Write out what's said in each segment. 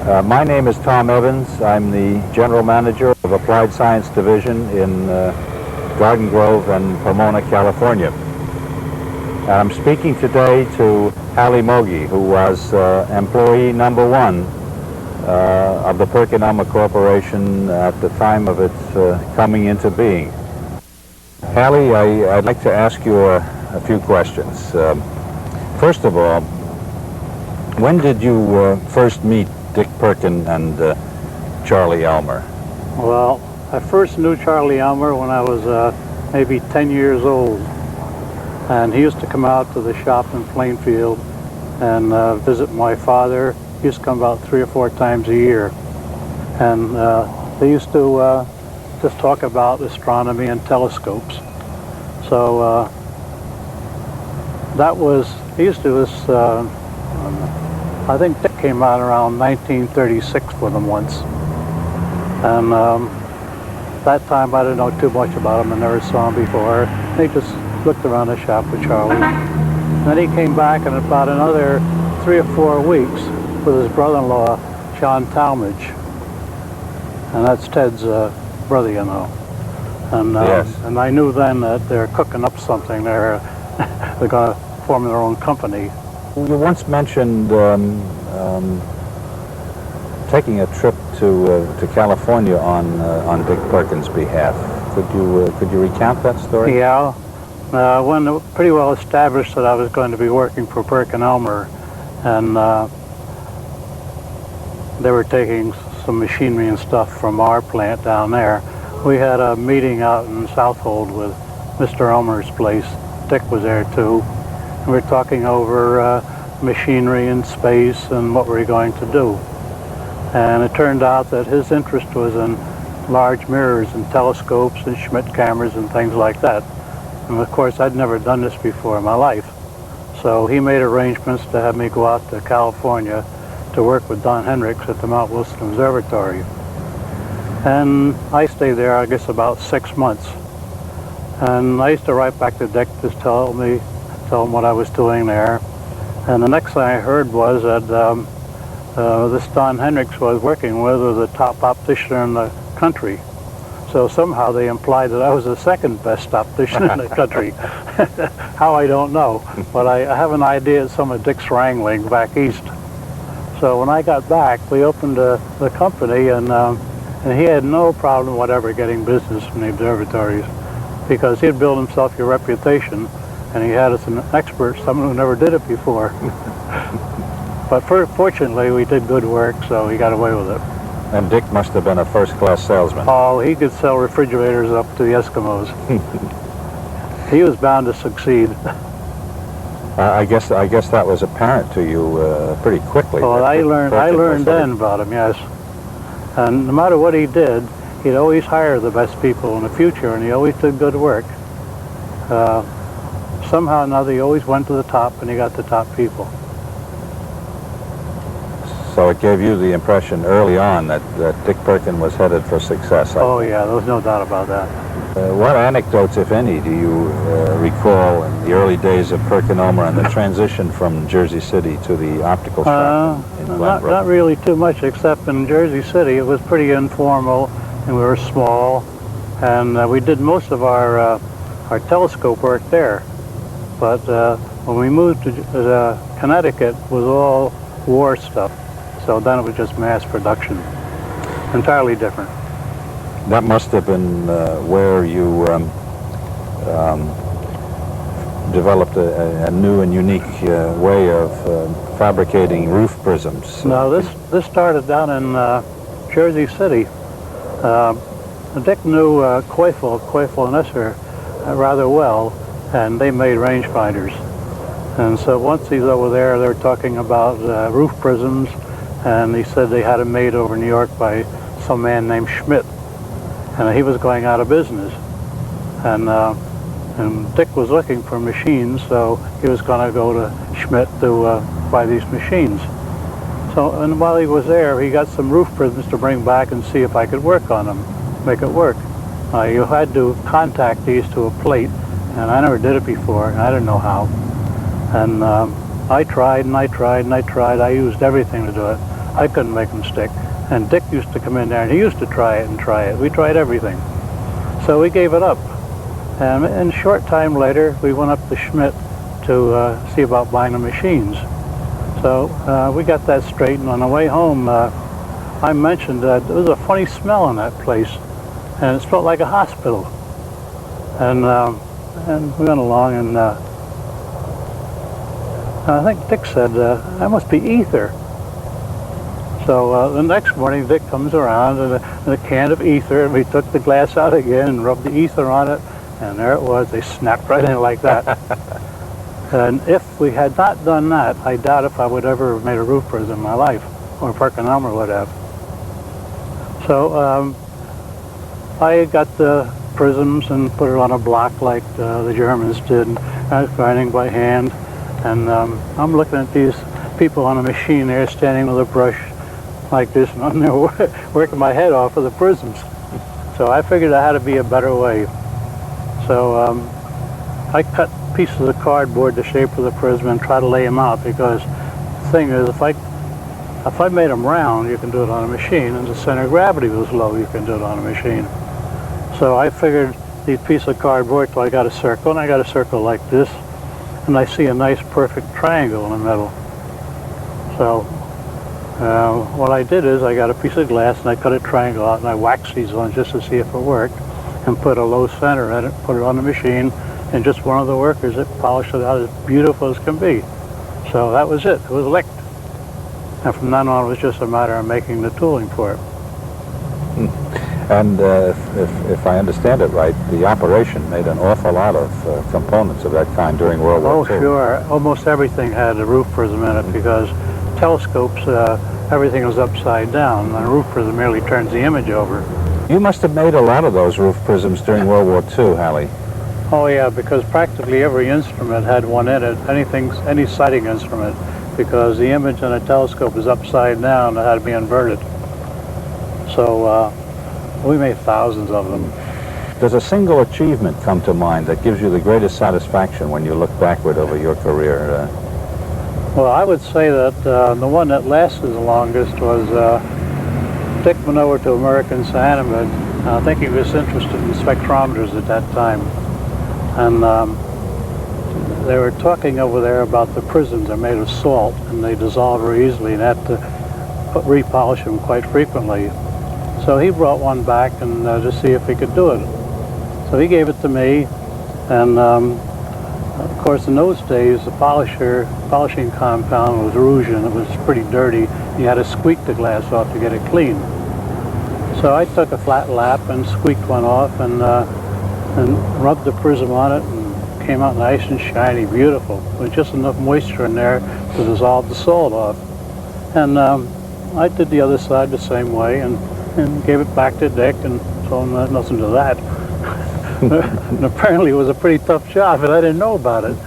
My name is Tom Evans. I'm the General Manager of Applied Science Division in Garden Grove and Pomona, California. And I'm speaking today to Hwmogey, who was employee number 1 of the Perkin Corporation at the time of its coming into being. Halley, I'd like to ask you a few questions. First of all, when did you first meet Dick Perkin and Charlie Elmer? Well, I first knew Charlie Elmer when I was maybe 10 years old. And he used to come out to the shop in Plainfield and visit my father. He used to come about 3 or 4 times a year. And they used to just talk about astronomy and telescopes. So that was, he used to do this, I think Dick came out around 1936 with him once. And that time I didn't know too much about him. I never saw him before. They just looked around the shop with Charlie. Then he came back in about another 3 or 4 weeks with his brother-in-law, John Talmadge. And that's Ted's brother, you know. And, yes. And I knew then that they're cooking up something. They're going to form their own company. You once mentioned taking a trip to California on Dick Perkin's behalf. Could you recount that story? Yeah. When it pretty well established that I was going to be working for Perkin Elmer, and they were taking some machinery and stuff from our plant down there, we had a meeting out in Southold with Mr. Elmer's place. Dick was there too. And we were talking over machinery and space and what we were going to do. And it turned out that his interest was in large mirrors and telescopes and Schmidt cameras and things like that. And of course, I'd never done this before in my life. So he made arrangements to have me go out to California to work with Don Hendricks at the Mount Wilson Observatory. And I stayed there, I guess, about 6 months. And I used to write back to Dick, just tell him what I was doing there. And the next thing I heard was that this Don Hendricks was working with was the top optician in the country. So somehow they implied that I was the second best optician in the country. How, I don't know. But I have an idea of some of Dick's wrangling back east. So when I got back, we opened the company, and he had no problem whatever getting business from the observatories, because he'd built himself a reputation, and he had us an expert, someone who never did it before. But fortunately, we did good work, so he got away with it. And Dick must have been a first-class salesman. Oh, he could sell refrigerators up to the Eskimos. He was bound to succeed. I guess that was apparent to you pretty quickly. Well, I learned then about him, yes. And no matter what he did, he'd always hire the best people in the future, and he always did good work. Somehow or another, he always went to the top, and he got the top people. So it gave you the impression early on that Dick Perkin was headed for success. Oh yeah, there was no doubt about that. What anecdotes, if any, do you recall in the early days of Perkin Elmer and the transition from Jersey City to the optical shop in Glen Brook? Not really too much, except in Jersey City it was pretty informal, and we were small, and we did most of our telescope work there. But when we moved to Connecticut, it was all war stuff. So then it was just mass production, entirely different. That must have been where you developed a new and unique way of fabricating roof prisms. No, this started down in Jersey City. Dick knew Quayle and Esser rather well, and they made rangefinders. And so once he's over there, they were talking about roof prisms. And he said they had them made over in New York by some man named Schmidt, and he was going out of business. And Dick was looking for machines, so he was going to go to Schmidt to buy these machines. So, and while he was there, he got some roof prisms to bring back and see if I could work on them, make it work. You had to contact these to a plate, and I never did it before, and I didn't know how. And I tried and I tried and I tried. I used everything to do it. I couldn't make them stick. And Dick used to come in there, and he used to try it and try it. We tried everything. So we gave it up. And in a short time later, we went up to Schmidt to see about buying the machines. So we got that straightened. On the way home, I mentioned that there was a funny smell in that place, and it smelled like a hospital. And we went along, and I think Dick said, that must be ether. So the next morning, Dick comes around and a can of ether, and we took the glass out again and rubbed the ether on it, and there it was. They snapped right in like that. And if we had not done that, I doubt if I would ever have made a roof prism in my life, or Perkin and Elmer would have. So I got the prisms and put it on a block like the Germans did. I was grinding by hand, and I'm looking at these people on a machine there standing with a brush like this, and I'm there working my head off with the prisms. So I figured there had to be a better way. So I cut pieces of cardboard the shape of the prism and try to lay them out, because the thing is, if I made them round, you can do it on a machine, and the center of gravity was low, you can do it on a machine. So I figured these pieces of cardboard till I got a circle, and I got a circle like this, and I see a nice perfect triangle in the middle. So what I did is I got a piece of glass and I cut a triangle out, and I waxed these on just to see if it worked, and put a low center in it, put it on the machine, and just one of the workers that polished it out as beautiful as can be. So that was it. It was licked. And from then on, it was just a matter of making the tooling for it. And if I understand it right, the operation made an awful lot of components of that kind during World War II. Oh, sure. Almost everything had a roof prism in it, because telescopes, everything was upside down, and a roof prism merely turns the image over. You must have made a lot of those roof prisms during World War II, Halley. Oh, yeah, because practically every instrument had one in it, any sighting instrument, because the image in a telescope is upside down, it had to be inverted. So we made thousands of them. Does a single achievement come to mind that gives you the greatest satisfaction when you look backward over your career? Well, I would say that the one that lasted the longest was Dick went over to American Cyanamid. I think he was interested in spectrometers at that time. And they were talking over there about the prisms. They're made of salt, and they dissolve very easily, and had to repolish them quite frequently. So he brought one back and to see if he could do it. So he gave it to me, and of course in those days the polishing compound was rouge, and it was pretty dirty. You had to squeak the glass off to get it clean. So I took a flat lap and squeaked one off, and rubbed the prism on it, and came out nice and shiny, beautiful, with just enough moisture in there to dissolve the salt off. And I did the other side the same way, and gave it back to Dick, and told him nothing to that. And apparently it was a pretty tough job, but I didn't know about it.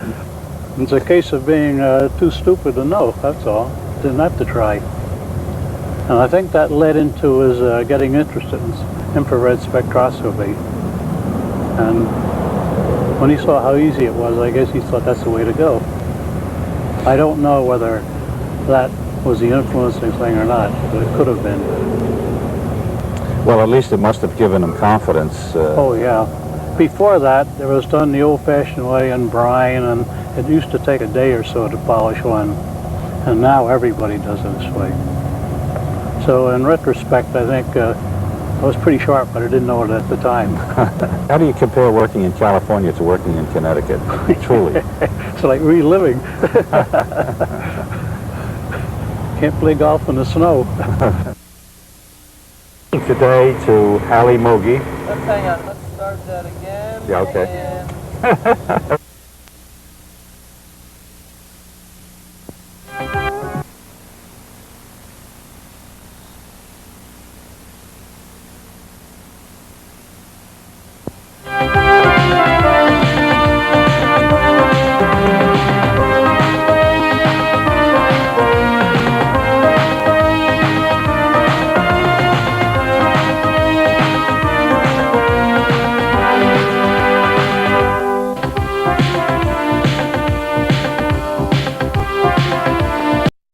It's a case of being too stupid to know, that's all. Didn't have to try. And I think that led into his getting interested in infrared spectroscopy. And when he saw how easy it was, I guess he thought that's the way to go. I don't know whether that was the influencing thing or not, but it could have been. Well, at least it must have given him confidence. Oh, yeah. Before that, it was done the old-fashioned way in brine, and it used to take a day or so to polish one. And now everybody does it this way. So in retrospect, I think I was pretty sharp, but I didn't know it at the time. How do you compare working in California to working in Connecticut? Truly. It's like reliving. Can't play golf in the snow. Today to Hwmogey. Let's hang on. Let's start that again. Yeah, okay. And